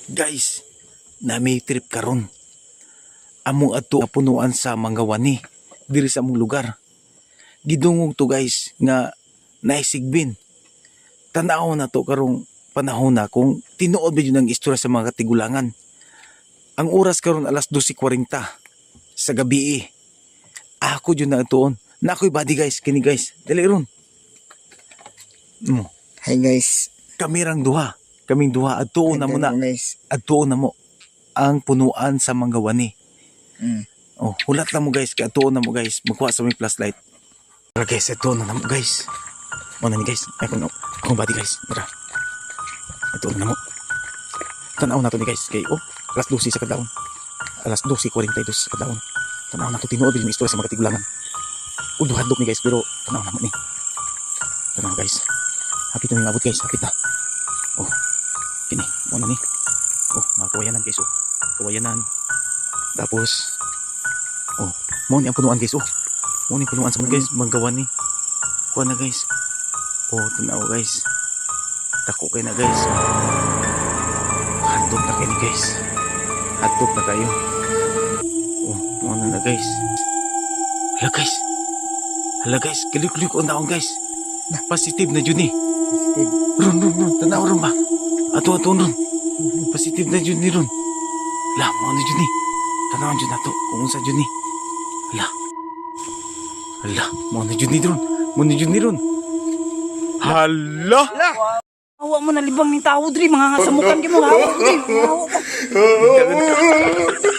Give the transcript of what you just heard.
Guys, na may trip karon. Among ato punuan sa Manggawani diri sa among lugar. Gidungog to guys nga naisigbin. Tanaw na to karong panahon na kung tinuod ba yun ang istorya sa mga katigulangan. Ang oras karon alas 12:40 sa gabi. Ako yun na itoon. Na ako'y body guys, kini guys. Dali ron. Hi guys. Kaming duha. Adtuon na mo na. Guys. Adtuon na mo ang punuan sa Manggawani. Oh, hulat lang mo guys. Kaya adtuon na mo guys. Magkuha sa may flashlight. Tara guys, adtuon na mo guys. Muna ni guys. Ay, akong body guys. Tara. Adtuon na mo. Tanaw na to ni guys. Kay, alas 12 sa kadaon. Alas 12:42 sa kadaon. Tanaw na to. Tinuod yung istorya sa mga katigulangan. Duhadlok ni guys. Pero tanaw na mo ni. Tanaw guys. Hapit na yung abot guys. Hapit na. Oh. Kini. Muna ni. Oh, mga kawayanan guys. Oh. Kawayanan. Tapos. Oh. Muna ang punuan guys. Oh. Muna yung punuan sa mga guys. Manggawan ni. Kuha na guys. Oh, tanaw guys. Tako kayo na guys. Hantog na kayo ni guys. Hantog na kayo. Oh, muna na guys. Hala guys. Hala guys. Kaliw-kaliw ko naon guys. Positive na dyan eh. Ron. Tanaw ron ba? Ato ron. Positive na dyan ni ron. Hala, mo na dyan eh. Tanaw dyan na to. Kung unsa dyan eh. Hala, mo na dyan ni ron. Mo na dyan ni ron. Hala! Hawa mo na libang ni tao, Dri. Mga samukan ka mo. Hawa mo, Dri. Hawa mo.